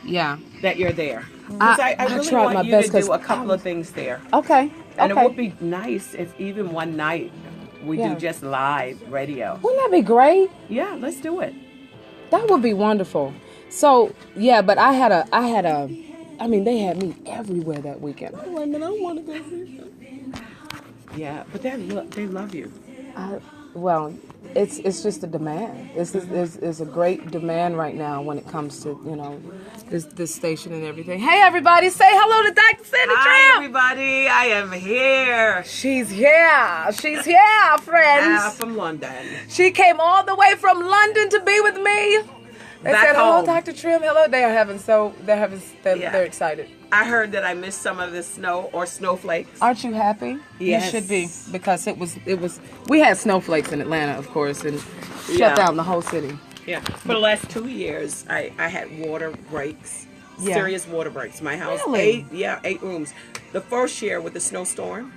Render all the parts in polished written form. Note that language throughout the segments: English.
Yeah. that you're there. Because I really tried my want you best to do 'cause a couple of things there. Okay. And Okay. it would be nice if even one night we Yeah. do just live radio. Wouldn't that be great? Yeah, let's do it. That would be wonderful. So yeah, but I had a. I mean, they had me everywhere that weekend. Wait a minute, I want to go see. Yeah, but they love you. Well, it's just a demand. It's a great demand right now when it comes to this station and everything. Hey everybody, say hello to Dr. Sandy Hi Trimm. everybody, I am here. She's here. She's here, friends. From London. She came all the way from London to be with me. They Back said hello, home. Dr. Trimm. Hello. They're excited. I heard that I missed some of the snow or snowflakes. Aren't you happy? Yes. You should be, because it was we had snowflakes in Atlanta, of course, and Yeah. shut down the whole city. Yeah. For the last 2 years, I had water breaks. Yeah. Serious water breaks. My house, Really? 8 rooms. The first year with the snowstorm,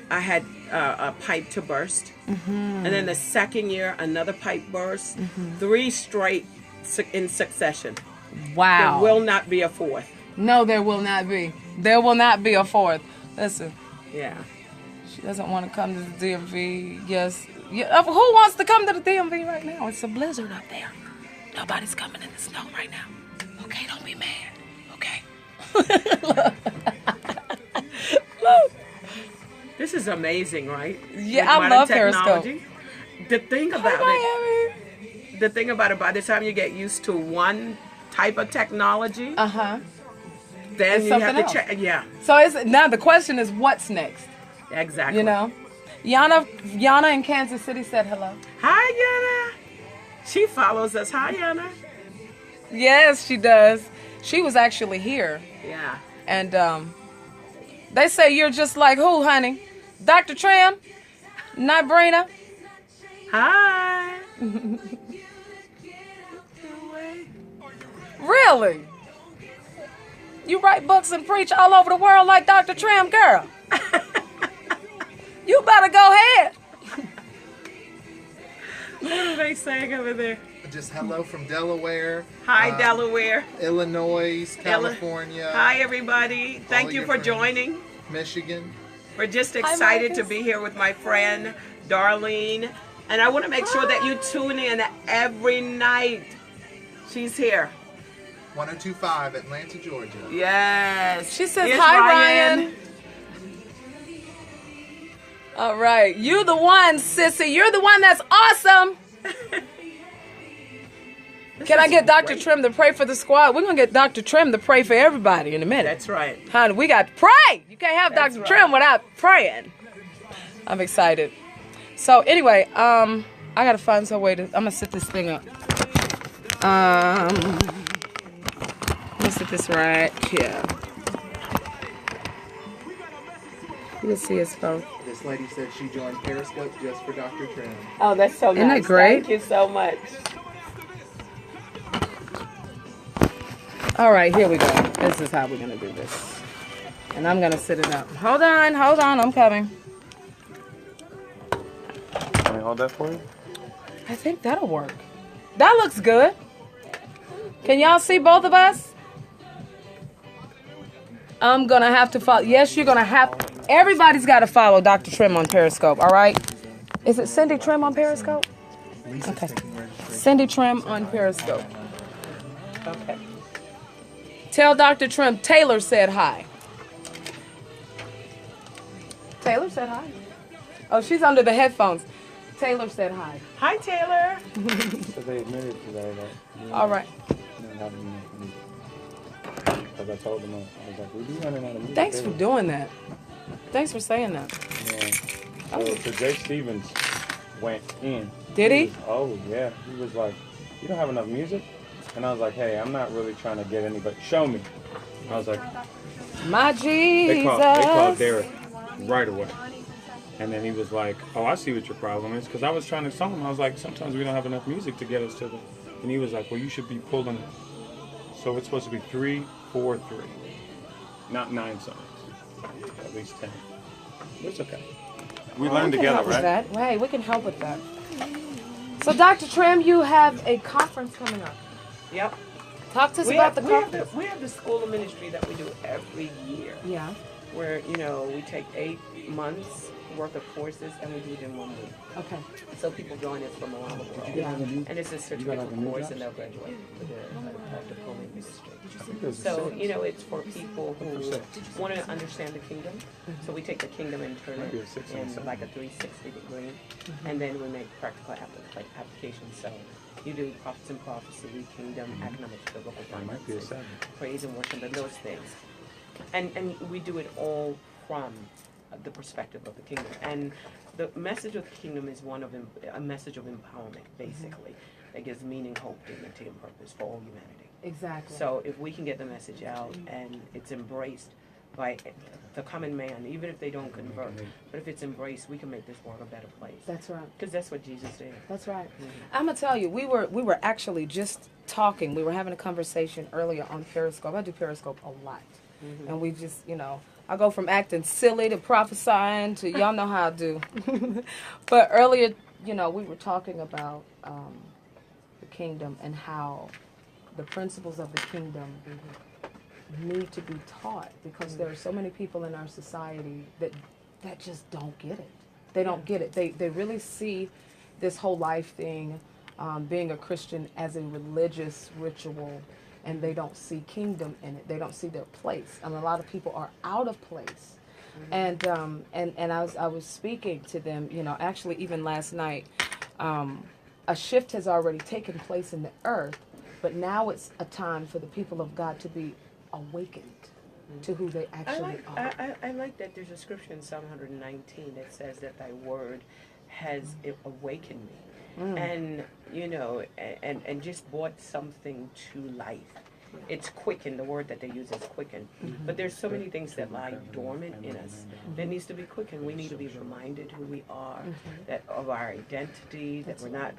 I had a pipe to burst. And then the second year, another pipe burst. 3 straight in succession. Wow. There will not be a fourth. No, there will not be. There will not be a fourth. Listen, Yeah. she doesn't want to come to the DMV. Yes. Yeah. Who wants to come to the DMV right now? It's a blizzard up there. Nobody's coming in the snow right now. Okay, don't be mad. Okay. Look. This is amazing, right? Yeah, With I modern love technology. The thing Hi, about it, Miami. the thing about it, by the time you get used to one type of technology, then It's you have something to check. Yeah, So now the question is, what's next? exactly. You know, Yana in Kansas City said hello. Hi, Yana. She follows us. Hi, Yana. Yes, she does. She was actually here, Yeah. and they say you're just like who, honey? Dr. Trimm, Brina. Hi. Really? You write books and preach all over the world like Dr. Trimm, girl. You better go ahead. What are they saying over there? Just hello from Delaware. Hi, Delaware. Illinois, California. Hi, everybody. Thank you your for friends. joining. Michigan. We're just excited to Marcus. be here with my friend, Darlene. And I want to make sure that you tune in every night. She's here. 1025 Atlanta, Georgia. Yes. She says, Here's hi, Ryan. All right. You the one, sissy. You're the one that's awesome. Can I get Dr. great. Trimm to pray for the squad? We're going to get Dr. Trimm to pray for everybody in a minute. That's right. Honey, we got to pray. You can't have That's Dr. right. Trimm without praying. I'm excited. So anyway, I got to find some way to, I'm going to set this thing up. I'm going to set this right here. You can see his phone. This lady said she joined Periscope just for Dr. Trimm. Oh, that's so Isn't nice. that great? Thank you so much. All right, here we go. This is how we're going to do this. And I'm going to sit it up. Hold on, I'm coming. Can I hold that for you? I think that'll work. That looks good. Can y'all see both of us? I'm going to have to follow. Yes, you're going to have. Everybody's got to follow Dr. Trimm on Periscope, all right? Is it Cindy Trimm on Periscope? Okay. Cindy Trimm on Periscope. Okay. Tell Dr. Trimm Taylor said hi. Taylor said hi. Oh, she's under the headphones. Taylor said hi. Hi, Taylor. Because they admitted to that. All right. Because I told them, I was like, we do running out of music. Thanks for doing that. Thanks for saying that. Yeah. So Jay Stevens went in. Did he? Oh, yeah. He was like, you don't have enough music? And I was like, hey, I'm not really trying to get anybody. Show me. I was like, My Jesus. they called Derek right away. And then he was like, oh, I see what your problem is. Because I was trying to tell him, I was like, sometimes we don't have enough music to get us to the... And he was like, well, you should be pulling... So it's supposed to be 3, 4, 3. Not 9 songs. At least 10. It's okay. We learn We can together, help with right? that. Hey, we can help with that. So, Dr. Trimm, you have a conference coming up. Yep. Talk to us about the conference. We have the school of ministry that we do every year. Yeah. Where, you know, we take 8 months worth of courses and we do it in 1 week. Okay. So people join us from around the world. Yeah. And it's a certificate course and they'll graduate with a diploma in ministry. So, you know, it's for people who want to understand the kingdom. So we take the kingdom and turn it in like a 360 degree. And then we make practical applications. So you do prophets and prophecy, kingdom, economics, biblical finances, praise and worship, and those things. And we do it all from the perspective of the kingdom. And the message of the kingdom is a message of empowerment, basically, that gives meaning, hope, dignity, and purpose for all humanity. Exactly. So if we can get the message out and it's embraced by the common man, even if they don't convert, but if it's embraced, we can make this world a better place. That's right. Because that's what Jesus did. That's right. I'm gonna tell you, we were actually just talking. We were having a conversation earlier on Periscope. I do Periscope a lot. And we just, you know, I go from acting silly to prophesying to y'all know how I do. But earlier, you know, we were talking about the kingdom and how the principles of the kingdom need to be taught because there are so many people in our society that just don't get it. They don't get it. They really see this whole life thing, being a Christian, as a religious ritual. And they don't see kingdom in it. They don't see their place. And a lot of people are out of place. And I was speaking to them, you know, actually even last night, a shift has already taken place in the earth, but now it's a time for the people of God to be awakened to who they actually are. I like that there's a scripture in Psalm 119 that says that thy word has awakened me. And, you know, and just brought something to life. It's quicken, the word that they use is quicken. But there's so many things that lie dormant in us that needs to be quickened. We need to be reminded who we are, that of our identity, that we're not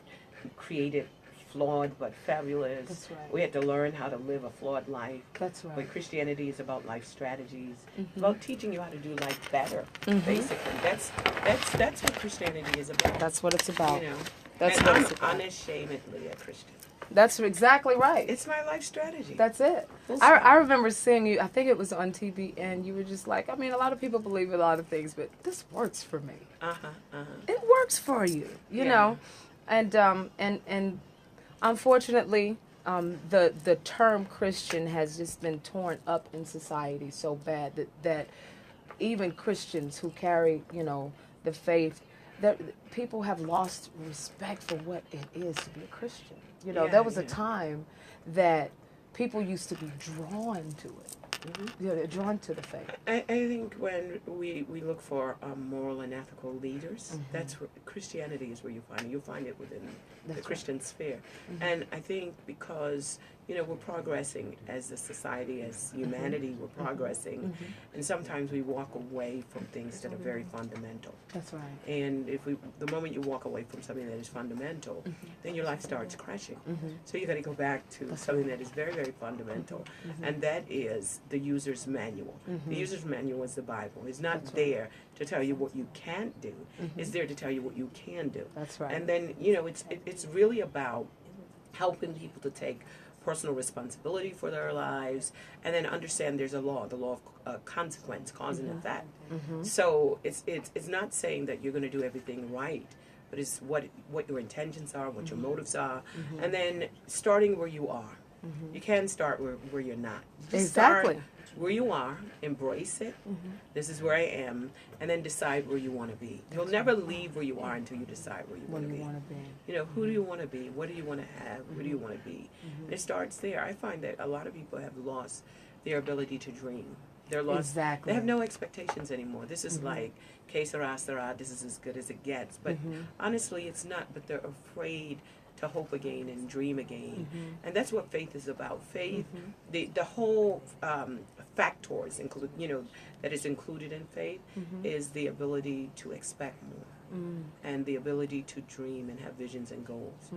created flawed but fabulous. That's right. We had to learn how to live a flawed life. That's right. But Christianity is about life strategies. It's about teaching you how to do life better, basically. That's what Christianity is about. That's what it's about. You know? That's and what I'm it's about. unashamedly a Christian. That's exactly right. It's my life strategy. That's it. I remember seeing you, I think it was on TV, and you were just like, I mean, a lot of people believe in a lot of things, but this works for me. It works for you, you know. And unfortunately, the term Christian has just been torn up in society so bad that even Christians who carry, you know, the faith, that people have lost respect for what it is to be a Christian. You know, there was a time that people used to be drawn to it. You know, they're drawn to the faith. I think when we look for moral and ethical leaders, that's where Christianity is where you find it. You'll find it within the Christian sphere. And I think because, you know, we're progressing as a society, as humanity, we're progressing. And sometimes we walk away from things that are very fundamental. That's right. And the moment you walk away from something that is fundamental, then your life starts crashing. So you got to go back to something that is very, very fundamental. And that is the user's manual. The user's manual is the Bible. It's not there to tell you what you can't do. It's there to tell you what you can do. That's right. And then, you know, it's really about helping people to take personal responsibility for their lives, and then understand there's a law, the law of consequence, cause and effect. So it's not saying that you're going to do everything right, but it's what your intentions are, what your motives are, and then starting where you are. You can start where you're not. Just Exactly. start where you are, embrace it. This is where I am, and then decide where you want to be. You'll never leave where you are until you decide where you want to be. You know, who do you want to be? What do you want to have? Who do you want to be? And it starts there. I find that a lot of people have lost their ability to dream. They're lost. Exactly. They have no expectations anymore. This is like, que sera, sera, this is as good as it gets. But honestly, it's not. But they're afraid to hope again and dream again. And that's what faith is about. Faith, the whole factors include, you know, that is included in faith is the ability to expect more and the ability to dream and have visions and goals.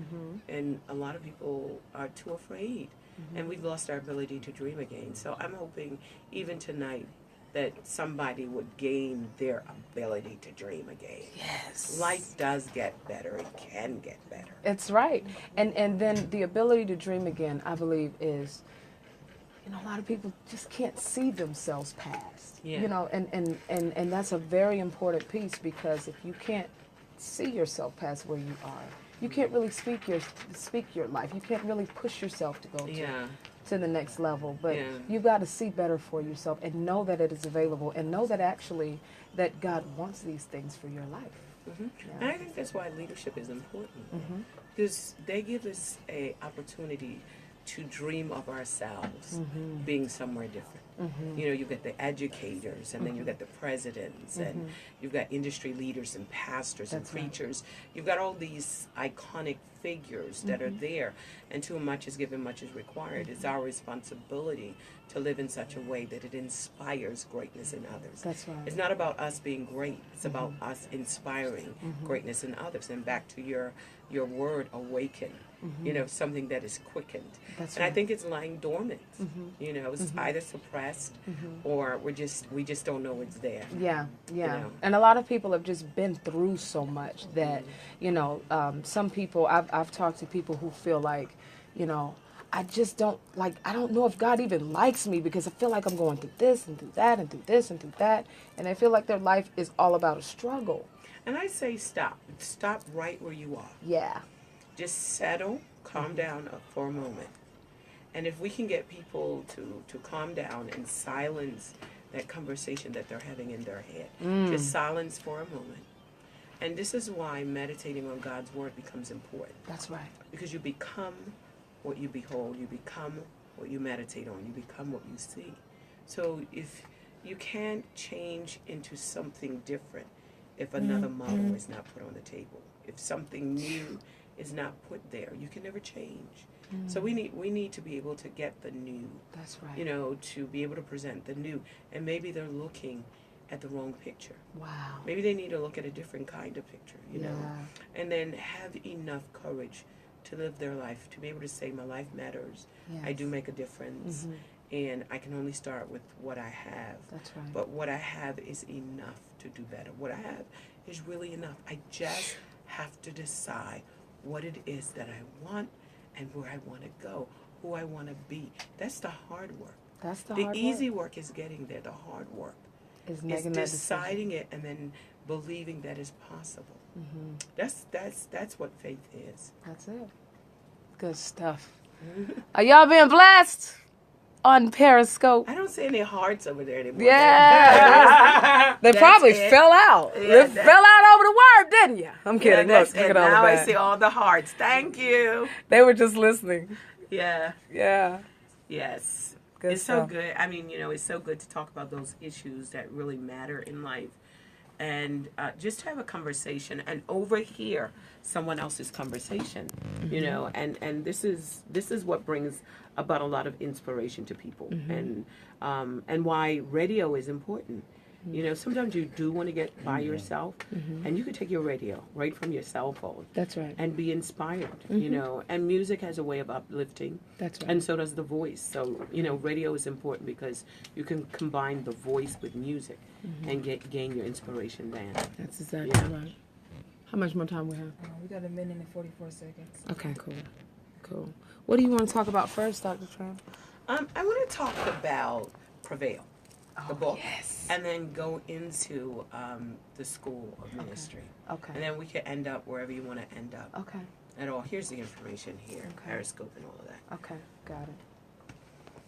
And a lot of people are too afraid, and we've lost our ability to dream again. So I'm hoping even tonight that somebody would gain their ability to dream again. Yes. Life does get better. It can get better. It's right. And then the ability to dream again, I believe, is, a lot of people just can't see themselves past. Yeah. And that's a very important piece, because if you can't see yourself past where you are, you can't really speak your life. You can't really push yourself to go to the next level. But you've got to see better for yourself and know that it is available, and know that actually that God wants these things for your life. Mm-hmm. And I think that's why leadership is important, because they give us a opportunity to dream of ourselves being somewhere different. You've got the educators, and then you've got the presidents, and you've got industry leaders and pastors and preachers. You've got all these iconic figures that are there, and to whom much is given, much is required. It's our responsibility to live in such a way that it inspires greatness in others. That's right. It's not about us being great. It's about us inspiring greatness in others. And back to your word, awaken. Something that is quickened. That's and right. I think it's lying dormant. It's either suppressed or we just don't know it's there. Yeah. And a lot of people have just been through so much that, some people, I've talked to people who feel like, I just don't, I don't know if God even likes me, because I feel like I'm going through this and through that and through this and through that. And they feel like their life is all about a struggle. And I say stop. Stop right where you are. Yeah. Just settle, calm down for a moment. And if we can get people to calm down and silence that conversation that they're having in their head, just silence for a moment. And this is why meditating on God's word becomes important. That's right. Because you become what you behold, you become what you meditate on, you become what you see. So if you can't change into something different if another model is not put on the table, if something new is not put there, you can never change. So we need to be able to get the new. That's right. To be able to present the new. And maybe they're looking at the wrong picture. Wow. Maybe they need to look at a different kind of picture, know. And then have enough courage to live their life, to be able to say, my life matters. Yes. I do make a difference. And I can only start with what I have. That's right. But what I have is enough to do better. What I have is really enough. I just have to decide what it is that I want and where I want to go, who I want to be. That's the hard work. That's the hard work. The easy work is getting there. The hard work is deciding it and then believing that it's possible. That's what faith is. That's it. Good stuff. Are y'all being blessed on Periscope? I don't see any hearts over there anymore. Yeah. They probably fell out. Yeah, they fell out over the word, didn't you? I'm kidding. Look at all now that. I see all the hearts. Thank you. They were just listening. Yeah. Yeah. Yes. Good it's stuff. so good. I mean, it's so good to talk about those issues that really matter in life. And just to have a conversation and overhear someone else's conversation, and this is what brings about a lot of inspiration to people, and why radio is important. Sometimes you do want to get by yourself, and you can take your radio right from your cell phone. That's right. And be inspired, and music has a way of uplifting. That's right. And so does the voice. So, radio is important because you can combine the voice with music and gain your inspiration then. That's exactly right. How much more time we have? We got 1 minute and 44 seconds. Okay, cool. What do you want to talk about first, Dr. Trimm? I want to talk about Prevail, the book, yes. and then go into the school of ministry. Okay. And then we can end up wherever you want to end up. Okay. At all. Here's the information here, Okay. Periscope and all of that. Okay, got it.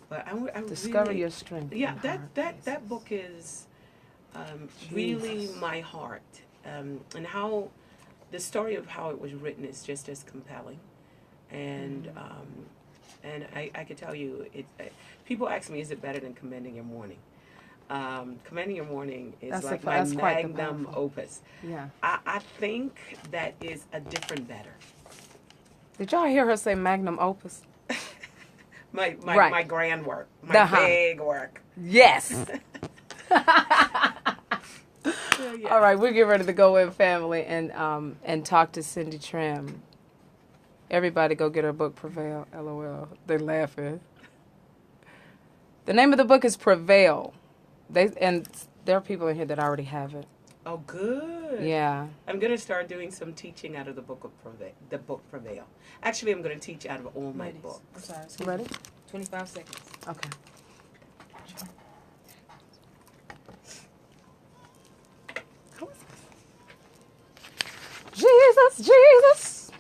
But I Discover really, your strength. Yeah, in hard that places. book is really my heart, and how the story of how it was written is just as compelling, and I could tell you, people ask me, is it better than Commanding Your Morning? Commanding Your Morning is like my magnum opus. Yeah. I think that is a different better. Did y'all hear her say magnum opus? My Right. my grand work, my big work. Yes. Yeah. All right, we're getting ready to go in, family, and talk to Cindy Trimm. Everybody go get her book, Prevail. LOL. They're laughing. The name of the book is Prevail. There are people in here that already have it. Oh, good. Yeah. I'm gonna start doing some teaching out of the book Prevail. Actually, I'm gonna teach out of all my Ladies, books. I'm sorry. You ready? 25 seconds. Okay. Jesus, Jesus.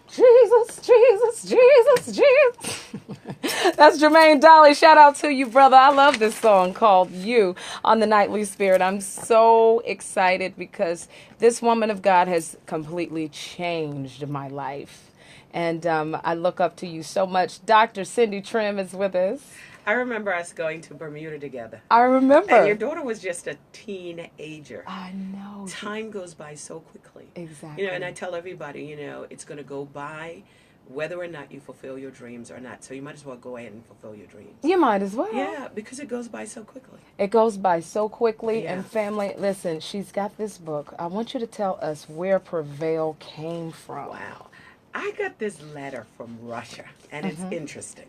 Jesus, Jesus, Jesus, Jesus. That's Jermaine Dolly. Shout out to you, brother. I love this song called You on the Nightly Spirit. I'm so excited because this woman of God has completely changed my life. And I look up to you so much. Dr. Cindy Trimm is with us. I remember us going to Bermuda together. I remember. And your daughter was just a teenager. I know. Time goes by so quickly. Exactly. You know, and I tell everybody, you know, it's going to go by whether or not you fulfill your dreams or not. So you might as well go ahead and fulfill your dreams. You might as well. Yeah, because it goes by so quickly. It goes by so quickly. Yeah. And family, listen, she's got this book. I want you to tell us where Prevail came from. Wow. I got this letter from Russia, and it's interesting.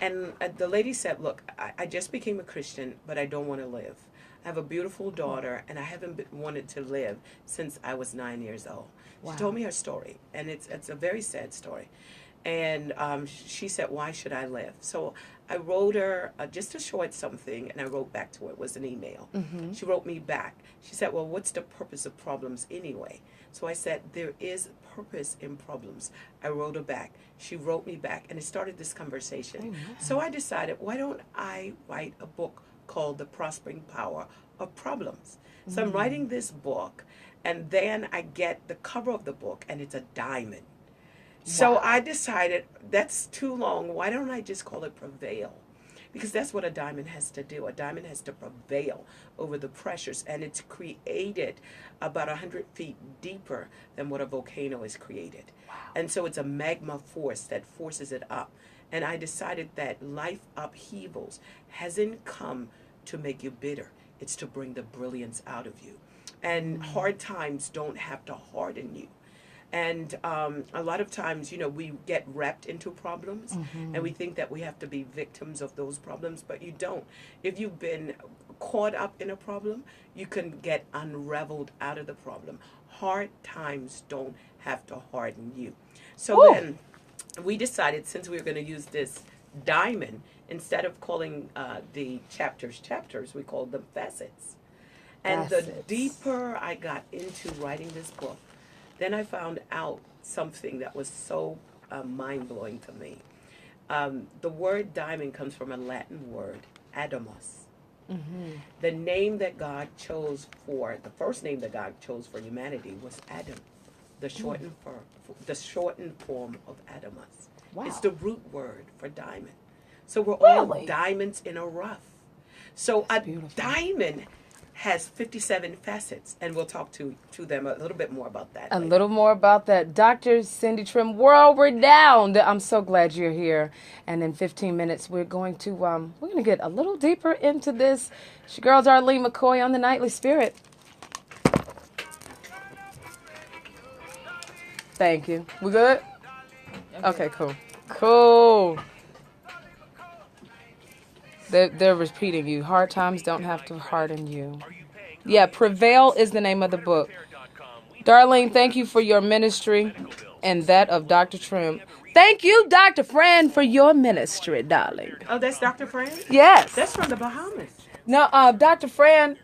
And the lady said, look, I just became a Christian, but I don't want to live. I have a beautiful daughter, and I haven't wanted to live since I was 9 years old. Wow. She told me her story, and it's a very sad story. And she said, why should I live? So I wrote her just a short something, and I wrote back to her. It was an email. She wrote me back. She said, well, what's the purpose of problems anyway? So I said, there is purpose in problems. I wrote her back. She wrote me back, and it started this conversation. Amen. So I decided, why don't I write a book called The Prospering Power of Problems? So I'm writing this book, and then I get the cover of the book, and it's a diamond. So I decided, that's too long. Why don't I just call it Prevail? Because that's what a diamond has to do. A diamond has to prevail over the pressures, and it's created about 100 feet deeper than what a volcano is created. Wow. And so it's a magma force that forces it up. And I decided that life upheavals hasn't come to make you bitter. It's to bring the brilliance out of you. And hard times don't have to harden you. And a lot of times, you know, we get wrapped into problems and we think that we have to be victims of those problems, but you don't. If you've been caught up in a problem, you can get unraveled out of the problem. Hard times don't have to harden you. So then we decided, since we were going to use this diamond, instead of calling the chapters, we called them facets. And the deeper I got into writing this book, then I found out something that was so mind-blowing to me. The word diamond comes from a Latin word, Adamos. The name that God chose the first name that God chose for humanity was Adam, the shortened form of Adamus. Wow. It's the root word for diamond. So we're all diamonds in a rough. So That's a beautiful. diamond has 57 facets, and we'll talk to them a little bit more about that. A little more about that. Dr. Cindy Trimm, world renowned. I'm so glad you're here. And in 15 minutes, we're going to get a little deeper into this. It's your girl, Darlene McCoy, on the Nightly Spirit. Thank you. We good? Okay, cool. Cool. They're repeating you. Hard times don't have to harden you. Yeah, Prevail is the name of the book. Darlene, thank you for your ministry and that of Dr. Trimm. Thank you, Dr. Fran, for your ministry, darling. Oh, that's Dr. Fran? Yes. That's from the Bahamas. No, Dr. Fran,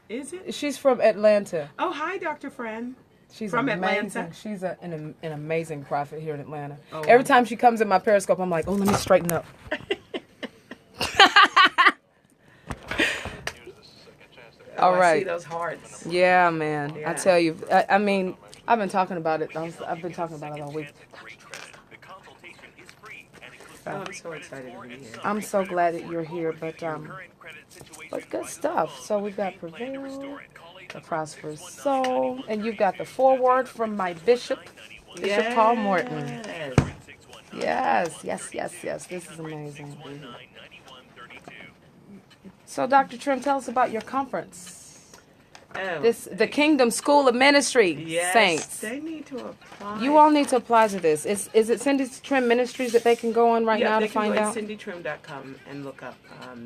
Is it? she's from Atlanta. Oh, hi, Dr. Fran. She's From amazing. Atlanta? She's an amazing prophet here in Atlanta. Oh, Every wow. time she comes in my Periscope, I'm like, oh, let me straighten up. All I right. see those hearts. Yeah, man. Yeah. I tell you. I mean, I've been talking about it. I've been talking about it all week. Oh, I'm so excited to be here. I'm so glad that you're here, but good stuff. So we've got Prevail, the Prosperous Soul, and you've got the foreword from my Bishop Paul Morton. Yes. Yes. This is amazing. So, Dr. Trimm, tell us about your conference. Oh, the Kingdom School of Ministry yes, saints. they need to apply. You all need to apply to this. Is it Cindy Trimm Ministries that they can go on right now to find out? They can go to cindytrim.com and look up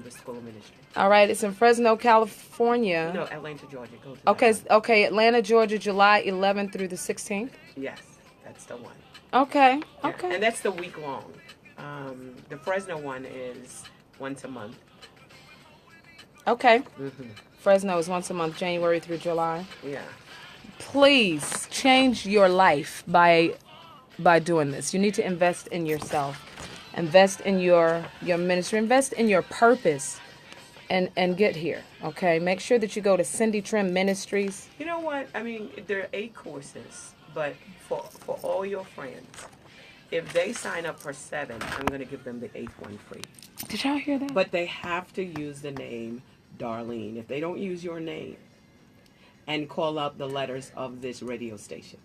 the School of Ministry. All right, it's in Fresno, California. No, Atlanta, Georgia. Go to Okay, that one. okay, Atlanta, Georgia, July 11th through the 16th. Yes, that's the one. Okay, Yeah, okay. and that's the week long. The Fresno one is once a month. Okay. Mm-hmm. Fresno is once a month, January through July. Yeah. Please change your life by doing this. You need to invest in yourself. Invest in your ministry. Invest in your purpose. And get here, okay? Make sure that you go to Cindy Trimm Ministries. You know what? I mean, there are 8 courses, but for all your friends, if they sign up for 7, I'm going to give them the 8th one free. Did y'all hear that? But they have to use the name Darlene. If they don't use your name and call out the letters of this radio station.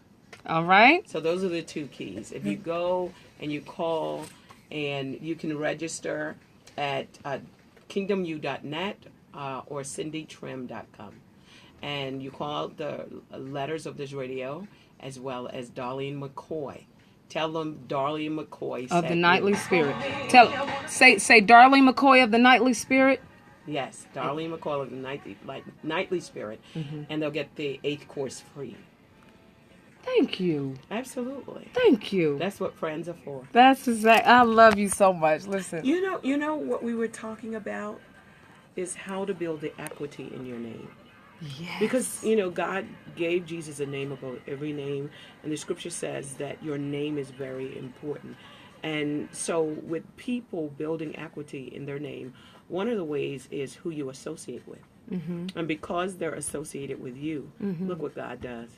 All right. So those are the 2 keys. If you go and you call, and you can register at kingdomu.net or cindytrim.com. And you call out the letters of this radio as well as Darlene McCoy. Tell them Darlene McCoy Of the sent Nightly you. Spirit. Say Darlene McCoy of the Nightly Spirit. Yes, Darlene McCoy of the Nightly Spirit. And they'll get the 8th course free. Thank you. Absolutely. Thank you. That's what friends are for. That's exact. I love you so much. Listen. You know what we were talking about is how to build the equity in your name. Yes. Because, God gave Jesus a name above every name, and the scripture says that your name is very important. And so with people building equity in their name, one of the ways is who you associate with. Mm-hmm. And because they're associated with you, look what God does.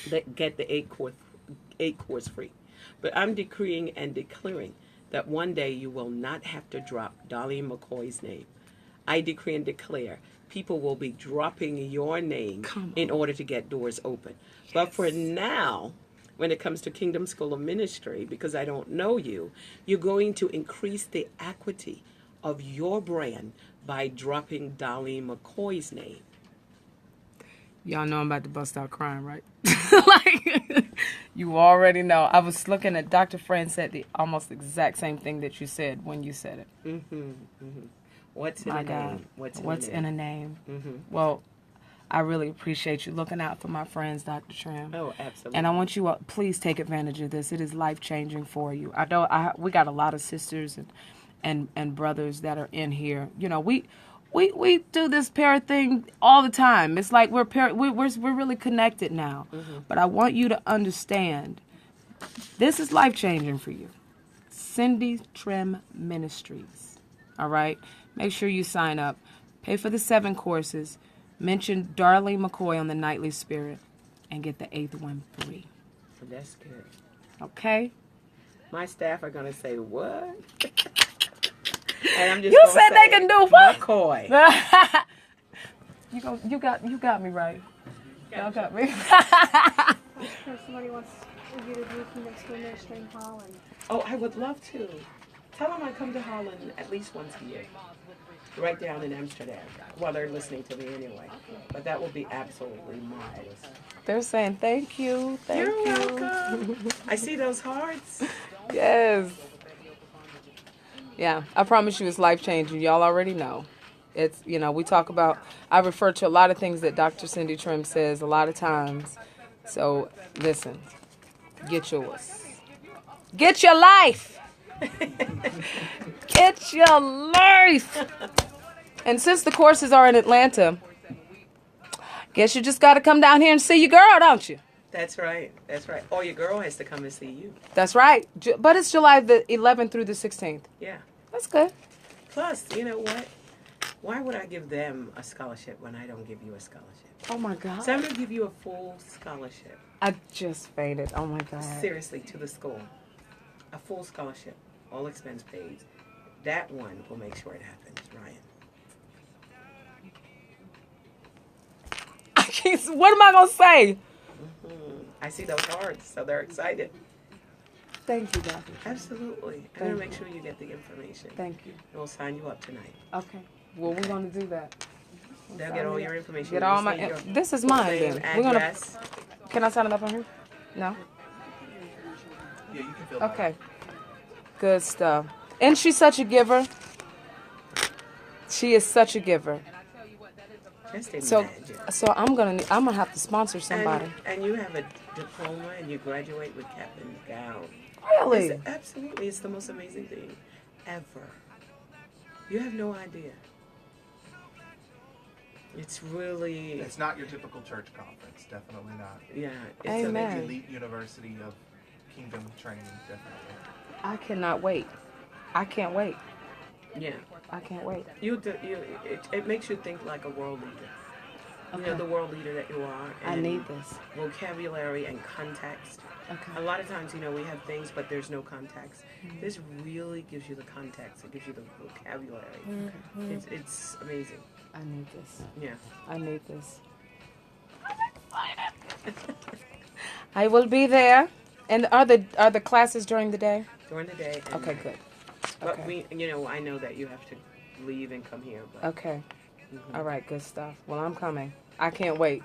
They get the 8 course free. But I'm decreeing and declaring that one day you will not have to drop Darlene McCoy's name. I decree and declare people will be dropping your name in order to get doors open. Yes. But for now, when it comes to Kingdom School of Ministry, because I don't know you, you're going to increase the equity of your brand by dropping Darlene McCoy's name. Y'all know I'm about to bust out crying, right? Like, you already know. I was looking at Dr. Fran said the almost exact same thing that you said when you said it. Mm-hmm, mm-hmm. What's in My a God. name? What's in a name? Mm-hmm. Well, I really appreciate you looking out for my friends, Dr. Trim. Oh, absolutely. And I want you please take advantage of this. It is life-changing for you. I know we got a lot of sisters and brothers that are in here. We do this parent thing all the time. It's like we're really connected now. Mm-hmm. But I want you to understand, this is life-changing for you. Cindy Trimm Ministries. All right? Make sure you sign up. Pay for the 7 courses. Mention Darlene McCoy on the Nightly Spirit and get the 8th one free. That's good. Okay? My staff are going to say, what? And I'm just You said they can do what? McCoy. You got me right. Y'all got me. If somebody wants you to do Kingdom School Ministry in Holland. Oh, I would love to. Tell them I come to Holland at least once a year. Right down in Amsterdam. Well, they're listening to me anyway. But that would be absolutely marvelous. They're saying thank you. Thank You're you. welcome. I see those hearts. Yes. Yeah, I promise you it's life-changing. Y'all already know. It's, we talk about, I refer to a lot of things that Dr. Cindy Trimm says a lot of times. So, listen, get yours. Get your life. Get your life. And since the courses are in Atlanta, guess you just got to come down here and see your girl, don't you? That's right. That's right. Or your girl has to come and see you. That's right. But it's July the 11th through the 16th. Yeah. That's good. Plus, you know what? Why would I give them a scholarship when I don't give you a scholarship? Oh, my God. So I'm going to give you a full scholarship. I just fainted. Oh, my God. Seriously, to the school. A full scholarship. All expense paid. That one will make sure it happens, Ryan. What am I going to say? I see those hearts, so they're excited. Thank you, Doctor. Absolutely. I'm going to make sure you get the information. Thank you. And we'll sign you up tonight. Okay. Well, we're going to do that. They'll get all your information. Get You all just my. need your This is full mine. name, Then we're gonna. address. Can I sign it up on here? No. Yeah, you can fill that. Okay. Good stuff. And she's such a giver. She is such a giver. Just So, imagine. so I'm gonna have to sponsor somebody. And you have a diploma and you graduate with cap and gown. Really? Absolutely, it's the most amazing thing ever. You have no idea. It's really, It's not your typical church conference. Definitely not. yeah. It's It's Amen. an elite university of kingdom training. Definitely. I cannot wait. I can't wait. Yeah. I can't wait. It makes you think like a world leader. You know, Okay. the world leader that you are. I and need this. vocabulary and context. Okay. A lot of times, you know, we have things, but there's no context. This really gives you the context. It gives you the vocabulary. It's amazing. I need this. Yeah. I need this. I will be there. And are the classes during the day? During the day. And Okay, night. good. But Okay. I know that you have to leave and come here. But Okay. All right, good stuff. Well, I'm coming. I can't wait.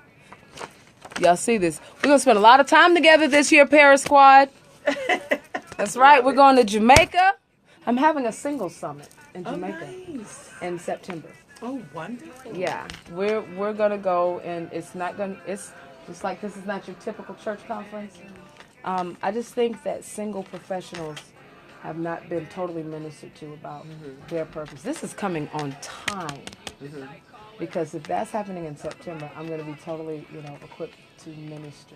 Y'all see this? We're going to spend a lot of time together this year, Paris Squad. That's right. We're going to Jamaica. I'm having a singles summit in oh, Jamaica nice. in September. Oh, wonderful. Yeah, we're gonna go, and it's just like this is not your typical church conference. I just think that single professionals have not been totally ministered to about their purpose. This is coming on time, because if that's happening in September, I'm gonna be totally, equipped to minister,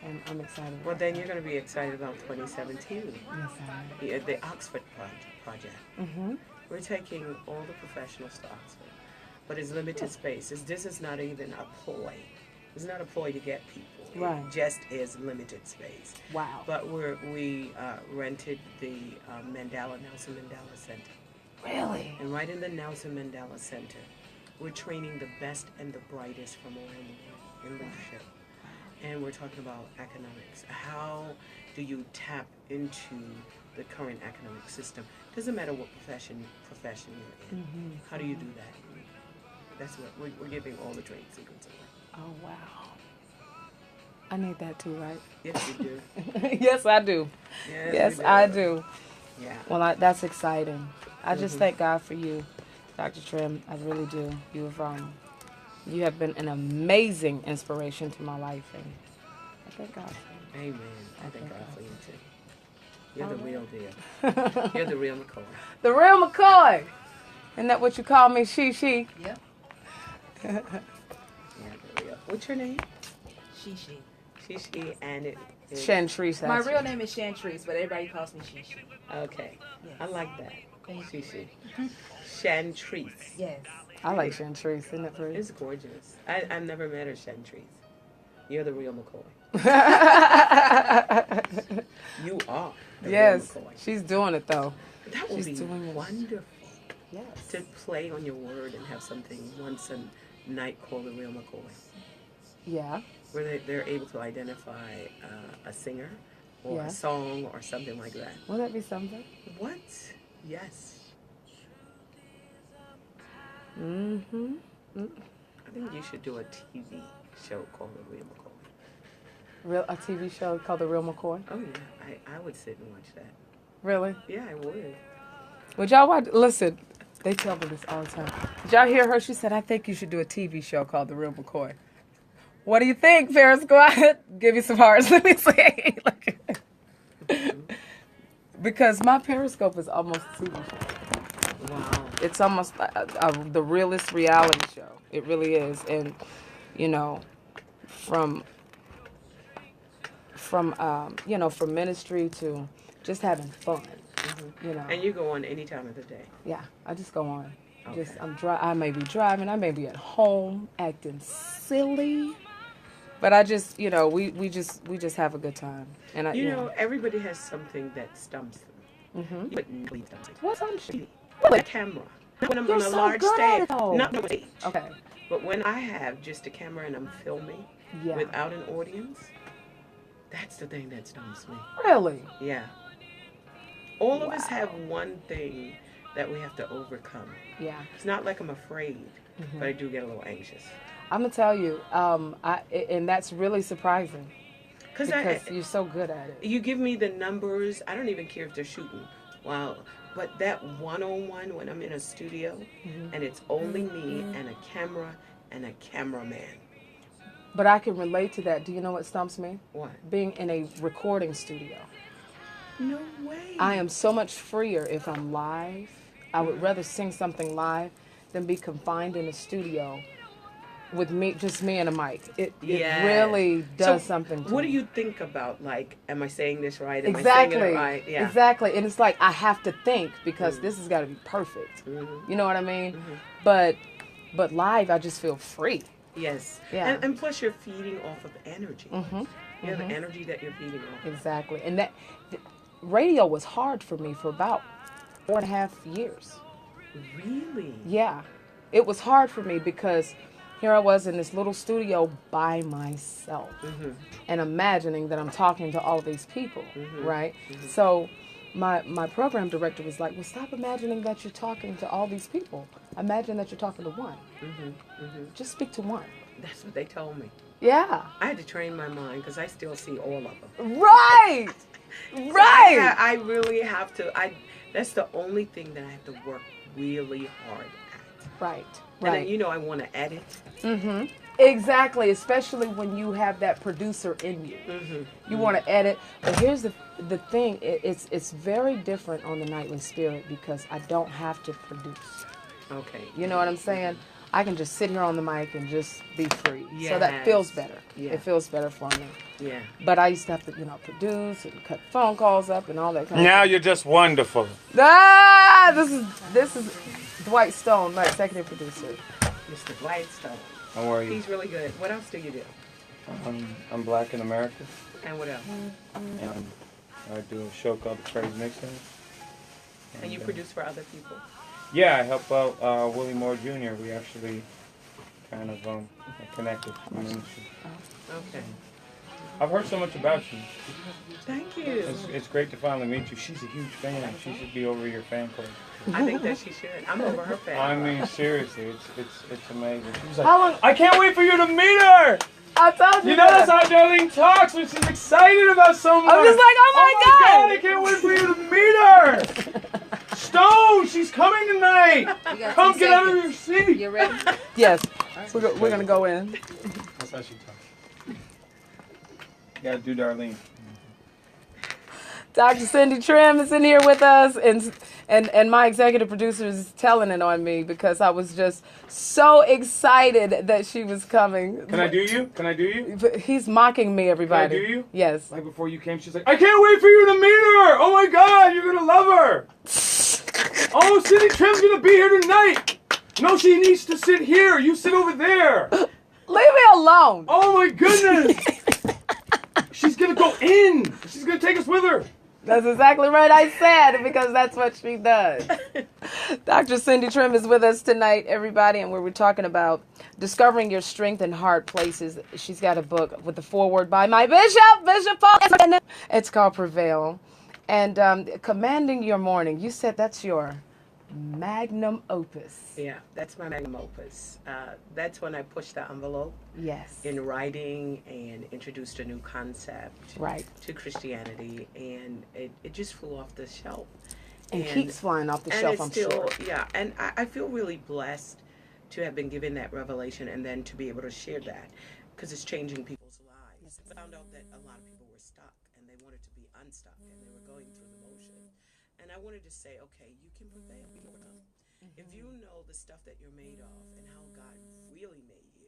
and I'm excited. Well, about then that. you're going to be excited about 2017. Yes, I am. The Oxford project. Mm-hmm. We're taking all the professionals to Oxford, but it's limited space. This is not even a ploy. It's not a ploy to get people. Right. It just is limited space. Wow. But we rented the Nelson Mandela Center. Really? And right in the Nelson Mandela Center, we're training the best and the brightest from around the world in leadership. And we're talking about economics. How do you tap into the current economic system? Doesn't matter what profession you're in. How do you do that? That's what we're giving all the trade secrets away. Oh wow. I need that too, right? Yes, you do. Yes, I do. Yes, you I do. Yeah. Well, that's exciting. I just thank God for you, Dr. Trimm. I really do. You have been an amazing inspiration to my life, and I thank God for you. Amen. I thank God for you too. You're the real deal. You're the real McCoy. The real McCoy. Isn't that what you call me? She. Yep. Yeah, the real. What's your name? She. She, and it is. Chantrice. My real name is Chantrice, but everybody calls me She. Okay. Yes. I like that. Thank She. Chantrice. Yes. I like Chantrice. Isn't that pretty? It's gorgeous. I've never met her, Chantrice. You're the real McCoy. You are the Yes, real McCoy. she's doing it though. That would she's be doing it. wonderful Yes. to play on your word and have something once a night called the real McCoy, Yeah. where they're able to identify a singer or Yeah. a song or something like that. Will that be something? What? Yes. Mm-hmm. I think you should do a TV show called The Real McCoy. A TV show called The Real McCoy. Oh yeah, I would sit and watch that. Really? Yeah, I would. Would y'all watch? Listen, they tell me this all the time. Did y'all hear her? She said, "I think you should do a TV show called The Real McCoy." What do you think, Paris? Go ahead. Give me some hearts. Let me see. Because my Periscope is almost a TV show. Wow. It's almost the realest reality show. It really is, and from from ministry to just having fun. And you go on any time of the day. Yeah, I just go on. Okay. I may be driving. I may be at home acting silly, but I just we just have a good time. And everybody has something that stumps them. Mm-hmm. You wouldn't believe something. What's on shit? A camera. When I'm You're on a so large good at stage. it, though. Not on stage. Okay. But when I have just a camera and I'm filming Yeah. without an audience, that's the thing that stumps me. Really? Yeah. All of us Wow. have one thing that we have to overcome. Yeah. It's not like I'm afraid, but I do get a little anxious. I'm gonna tell you, and that's really surprising because you're so good at it. You give me the numbers. I don't even care if they're shooting. Wow. But that one-on-one when I'm in a studio and it's only me and a camera and a cameraman. But I can relate to that. Do you know what stumps me? What? Being in a recording studio. No way. I am so much freer if I'm live. I would rather sing something live than be confined in a studio with me, just me and a mic. It really does something to me. What do you think about, like, am I saying this right? Am Exactly. I saying it right? Yeah. Exactly. And it's like I have to think because this has got to be perfect. You know what I mean? But live, I just feel free. Yes. Yeah. And plus you're feeding off of energy. You know, the energy that you're feeding off of. Exactly. And that radio was hard for me for about 4.5 years. Really? Yeah. It was hard for me because here I was in this little studio by myself and imagining that I'm talking to all these people, right? So my program director was like, well, stop imagining that you're talking to all these people. Imagine that you're talking to one. Just speak to one. That's what they told me. Yeah. I had to train my mind because I still see all of them. Right. Right. I really have to. That's the only thing that I have to work really hard at. Right. And then, you know, I want to edit. Exactly, especially when you have that producer in you. You want to edit. But here's the thing. It's very different on the Nightly Spirit because I don't have to produce. Okay. You know what I'm saying? I can just sit here on the mic and just be free. So that feels better. Yeah. It feels better for me. Yeah. But I used to have to, produce and cut phone calls up and all that kind of Now stuff. you're just wonderful. This is Dwight Stone, my executive producer. Mr. Dwight Stone. How are you? He's really good. What else do you do? I'm Black in America, And what else? and I do a show called The Praise Mixtape. And you produce for other people. Yeah, I help out Willie Moore Jr. We actually kind of connected in the industry. Okay. I've heard so much about you. Thank you. It's great to finally meet you. She's a huge fan. She should be over your fan club. I think that she should. I'm over her fan. I mean, seriously, it's amazing. She was like, How long? I can't wait for you to meet her. I told you. You know that's how Darlene talks when she's excited about someone. I'm just like, oh my God. I can't wait for you to meet her. Stone, she's coming tonight. Come get out of your seat. You ready? Yes. We're going to go in. That's how she talks. You gotta do Darlene. Dr. Cindy Trimm is in here with us, and my executive producer is telling it on me because I was just so excited that she was coming. Can I do you? Can I do you? But he's mocking me, everybody. Can I do you? Yes. Like before you came, she's like, I can't wait for you to meet her. Oh my God, you're gonna love her. Oh, Cindy Trimm's gonna be here tonight. No, she needs to sit here. You sit over there. Leave me alone. Oh my goodness. She's gonna go in. She's gonna take us with her. That's exactly right. I said because that's what she does. Dr. Cindy Trimm is with us tonight, everybody, and we're talking about discovering your strength in hard places. She's got a book with the foreword by my Bishop Paul. It's called Prevail. And Commanding Your Morning. You said that's your magnum opus. Yeah, that's my magnum opus. That's when I pushed the envelope Yes. in writing and introduced a new concept Right. to Christianity, and it just flew off the shelf. And keeps flying off the and shelf, it's I'm still, sure. Yeah, and I feel really blessed to have been given that revelation and then to be able to share that because it's changing people's lives. I found out that a lot of people were stuck and they wanted to be unstuck and they were going through the motion. And I wanted to say, okay, you can prevail, you can overcome. If you know the stuff that you're made of and how God really made you,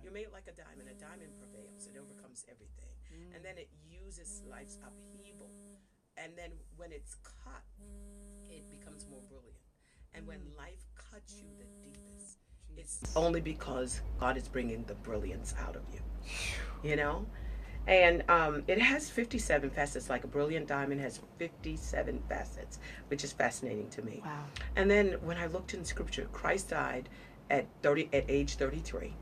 you're made like a diamond. A diamond prevails, it overcomes everything. And then it uses life's upheaval. And then when it's cut, it becomes more brilliant. And when life cuts you the deepest, it's only because God is bringing the brilliance out of you, you know? And it has 57 facets, like a brilliant diamond has 57 facets, which is fascinating to me. Wow. And then when I looked in Scripture, Christ died at age 33.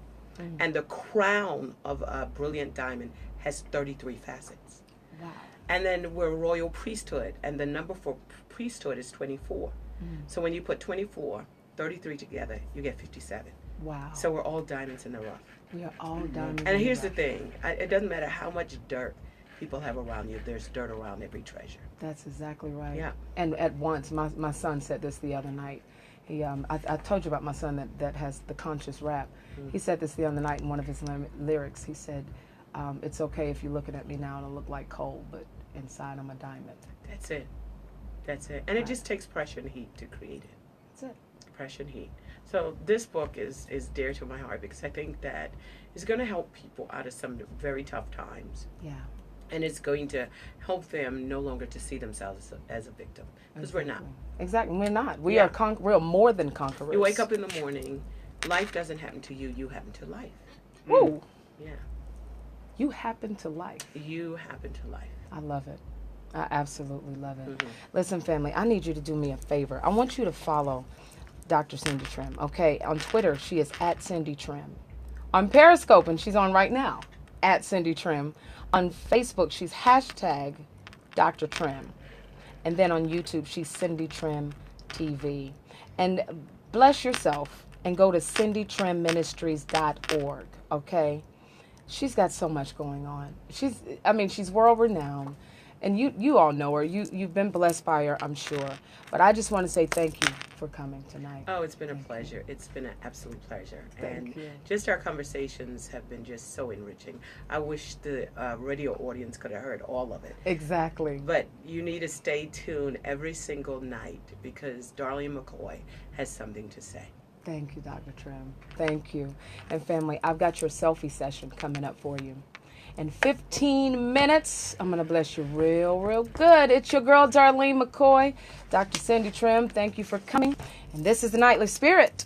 And the crown of a brilliant diamond has 33 facets. Wow. And then we're royal priesthood, and the number for priesthood is 24. So when you put 24, 33 together, you get 57. Wow. So we're all diamonds in the rough. We are all diamonds. And here's the thing. It doesn't matter how much dirt people have around you. There's dirt around every treasure. That's exactly right. Yeah. And at once, my son said this the other night. He, I told you about my son that has the conscious rap. He said this the other night in one of his lyrics. He said, it's okay if you're looking at me now and I look like coal, but inside I'm a diamond. That's it. That's it. And it just takes pressure and heat to create it. That's it. Pressure and heat. So this book is dear to my heart because I think that it's going to help people out of some very tough times. Yeah. And it's going to help them no longer to see themselves as a victim. Because we're not. Exactly. We're not. We Yeah. are we're more than conquerors. You wake up in the morning, life doesn't happen to you, you happen to life. Woo. Yeah. You happen to life. You happen to life. I love it. I absolutely love it. Mhm. Listen, family, I need you to do me a favor. I want you to follow Dr. Cindy Trimm, okay? On Twitter, she is at Cindy Trimm. On Periscope, and she's on right now, at Cindy Trimm. On Facebook, she's hashtag Dr. Trimm. And then on YouTube, she's Cindy Trimm TV. And bless yourself and go to cindytrimministries.org, okay? She's got so much going on. She's world renowned. And you all know her. You've been blessed by her, I'm sure. But I just want to say thank you for coming tonight. Oh, it's been a pleasure. It's been an absolute pleasure. Thank and you. just our conversations have been just so enriching. I wish the radio audience could have heard all of it. Exactly. But you need to stay tuned every single night because Darlene McCoy has something to say. Thank you, Dr. Trimm. Thank you. And family, I've got your selfie session coming up for you. In 15 minutes, I'm going to bless you real, real good. It's your girl, Darlene McCoy. Dr. Cindy Trimm, thank you for coming. And this is the Nightly Spirit.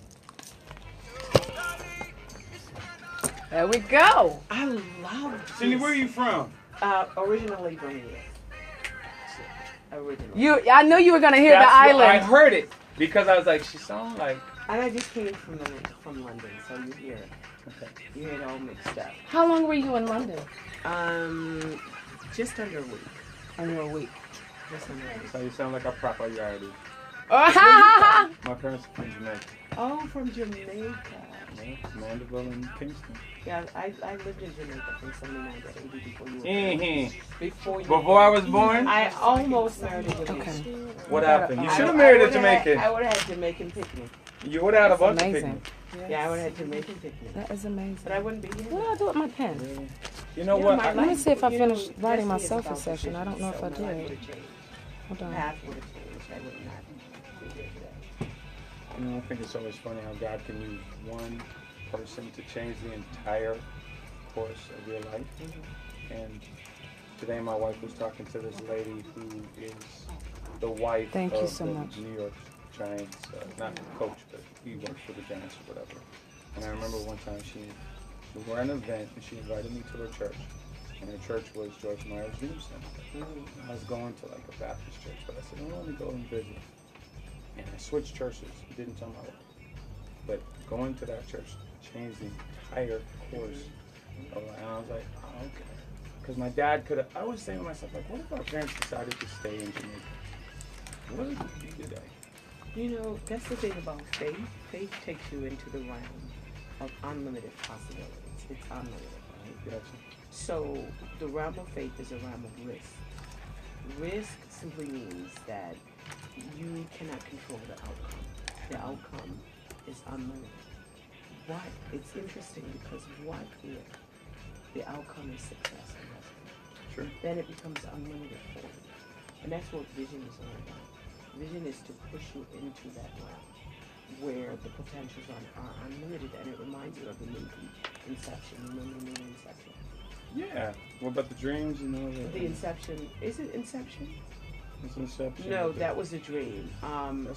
There we go. I love Cindy, where are you from? Originally from here. Originally. I knew you were going to hear the I island. heard it because I was like, she sounds like. And I just came from London, so you hear it. Okay. You hear it all mixed up. How long were you in London? Just under a week. Under a week. Just under a week. So you sound like a proper yardie. Oh, My parents are from Jamaica. Oh, from Jamaica. Yeah, Mandeville and Kingston. Yeah, I lived in Jamaica from 79 to 80 before you were born. Mm-hmm. Before I was born? I almost married a Jamaican. okay. What happened? You I- should have married a I Jamaican. would have had Jamaican picnic. You would have had a bunch of Amazing. picnics. Yeah, I would have had Jamaican picnic. That is amazing. But I wouldn't be here. What do I do with my pen? You know Yeah, what? my I- Let me life, see if I you know, finished writing my destiny is selfie about session. I don't know if I decisions, so my life did. would have changed. Hold on. Path would have changed. I would not be here today. You know, I think it's always funny how God can use one person to change the entire course of your life. And today my wife was talking to this lady who is the wife Thank you of so the much. New York Giants, not the coach, but he works for the Giants or whatever. And I remember one time we were at an event and she invited me to her church. And her church was George Meyer's Dream Center. I was going to like a Baptist church, but I said, I want to go and visit. And I switched churches. Didn't tell my wife. But going to that church changed the entire course of life. And I was like, oh, okay. Because my dad could have, I was saying to myself, like, what if our parents decided to stay in Jamaica? What would we do today? You know, that's the thing about faith. Faith takes you into the realm of unlimited possibilities. It's unlimited, right? Gotcha. So the realm of faith is a realm of risk. Risk simply means that you cannot control the outcome. The outcome is unlimited. But it's interesting because what if the outcome is success and blessing? Sure. Then it becomes unlimited for you. And that's what vision is all about. Vision is to push you into that realm where the potentials are unlimited, and it reminds you of the movie Inception. Remember the movie Inception? Yeah. What about the dreams? You know, The Inception. Is it Inception? It's Inception. No, that was a dream.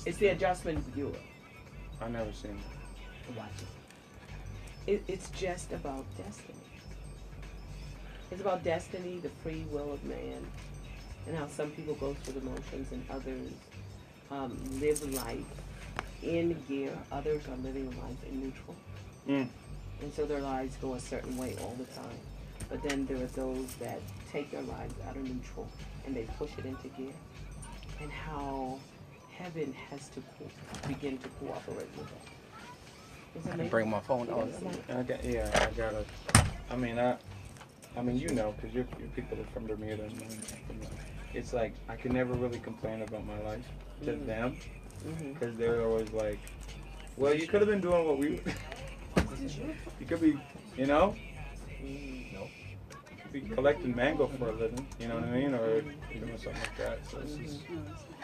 It's the adjustment viewer. I never seen it. Watch it. It's just about destiny. It's about destiny, the free will of man, and how some people go through the motions and others live life in gear. Others are living life in neutral. Mm. And so their lives go a certain way all the time. But then there are those that take their lives out of neutral and they push it into gear. And how heaven has to begin to cooperate with us. Is that I can amazing? bring my phone on. I mean, you know, because your people are from Bermuda. And it's like, I can never really complain about my life to them. Because they're always like, well, you could have been doing what we... you could be, you know? Be collecting mango for a living, you know what I mean, or doing something like that. So it's just,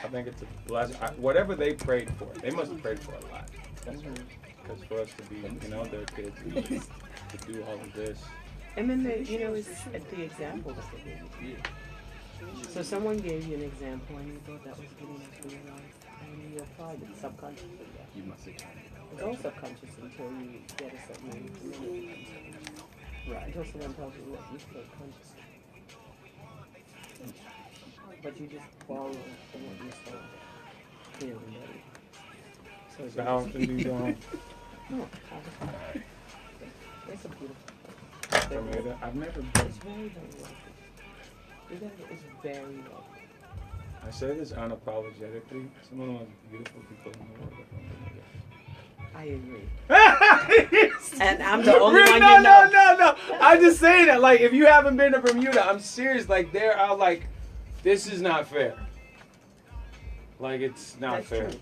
I think it's a blessing. Whatever they prayed for, they must have prayed for a lot. Because for us to be, you know, their kids, to do all of this. And then they, you know, it's the example that they gave you. So someone gave you an example, and you thought that was good enough for your life, and you applied it subconsciously. You must have. It's all subconscious until you get a certain age. Right, until someone tells you what you feel consciously. But you just borrow from what you saw clearly. So how often do you go home? No, it's a beautiful. Bermuda? I've never been. It's very, very wealthy. It's very wealthy. I say this unapologetically. Some of the most beautiful people in the world are from Bermuda. I agree. And I'm the only one No. you know. No. I'm just saying that, like, if you haven't been to Bermuda, I'm serious. Like, this is not fair. Like, it's not That's fair. true.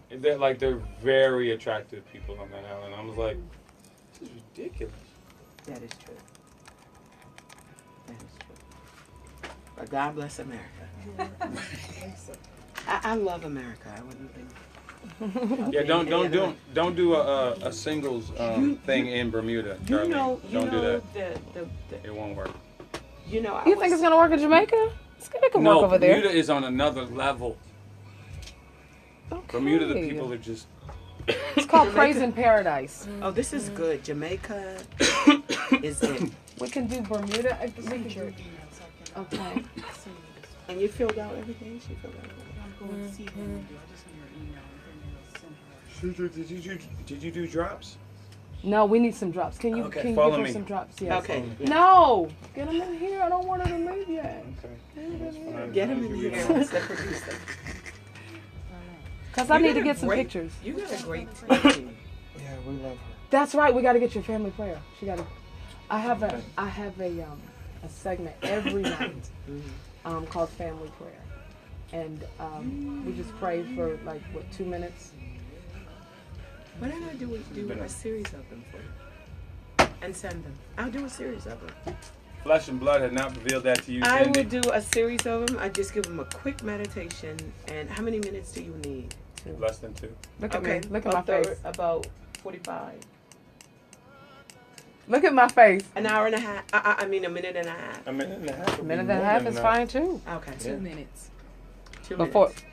They're very attractive people on that island. I was like, this is ridiculous. That is true. That is true. But God bless America. I love America. I wouldn't think. Yeah, don't do a singles thing in Bermuda, Darlene. Don't do that. It won't work. You know, You think it's gonna work in Jamaica? It can work over there. Bermuda is on another level. Okay. Bermuda, the people are just. It's called Praise in Paradise. Oh, this is good. Jamaica is it. We can do Bermuda. Okay. And you filled out everything? She filled out everything. Did you do drops? No, we need some drops. Can you give follow her me. some drops? Yes. Okay. No, get them in here. I don't want her to leave yet. Okay. Get him in here. It's the producer. Cause I need to get some pictures. You got a great team. Yeah, we love her. That's right. We got to get your family prayer. She got to. I have a segment every night called Family Prayer, and we just pray for 2 minutes. What did I do is do a series of them for you and send them. I'll do a series of them. Flesh and blood had not revealed that to you, I Cindy. will do a series of them. I just give them a quick meditation. And how many minutes do you need? Less than 2. Look at me. Look at my face. About 45. Look at my face. An hour and a half. I mean, a minute and a half. A minute and a half. A minute and a half is fine too. Okay. 2 minutes. 2 Before minutes.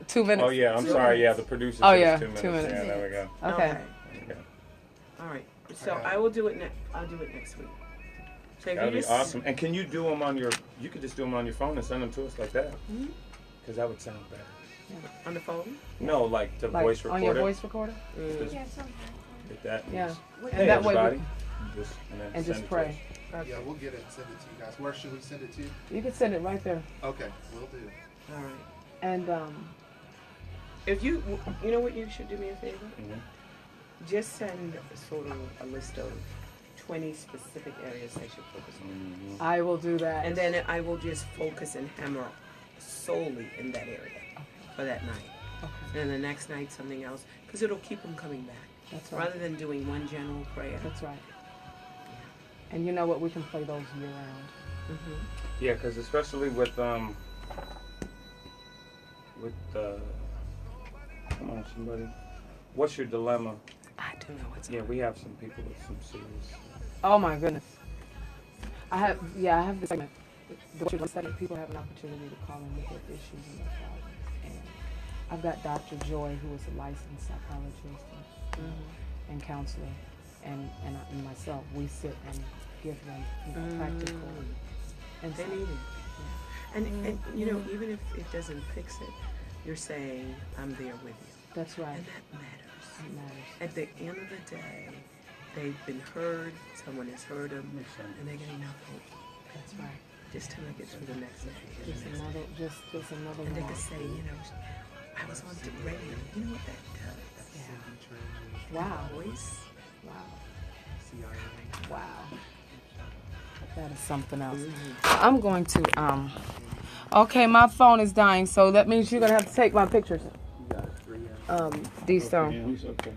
2 minutes. Oh yeah, I'm sorry. Yeah, the producer Oh, says yeah, 2 minutes. 2 minutes. Yeah, there we go. Okay. All right. So I will do it I'll do it next week. So if That'd you be just, awesome. And can you do them on your? You could just do them on your phone and send them to us like that. Because that would sound better. on the phone? No, like the voice recorder. on your voice recorder. Just Yeah, sometimes. get that. And Yeah. just, And hey, that way everybody. we, Just, and then and send just it to pray. us. Yeah, we'll get it and send it to you guys. Where should we send it to? You can send it right there. Okay, we'll do. All right. And If you know what you should do me a favor? Mhm. Just send sort of a list of 20 specific areas they should focus on. Mhm. I will do that. And then I will just focus and hammer solely in that area for that night. Okay. And the next night something else, because it'll keep them coming back. That's right. Rather than doing one general prayer. That's right. And you know what? We can play those year round. Mm-hmm. Yeah, because especially with come on, somebody. What's your dilemma? I do know what's. Yeah, we have some people with some serious. Oh my goodness. I have this segment. The segment, people have an opportunity to call in with their issues and their problems. And I've got Dr. Joy, who is a licensed psychologist and counselor, and myself. We sit and give them practical and They need it. And you know, even if it doesn't fix it, you're saying, I'm there with you. That's right. And that matters. It matters. At the end of the day, they've been heard, someone has heard them, and they get enough hope That's right. just to make it through the next day. Just another And they one. can say, you know, I I was on the radio. You know what that does? Wow. Voice. Wow. Wow. That is something else. I'm going to okay, my phone is dying, so that means you're gonna have to take my pictures. D Stone. Okay.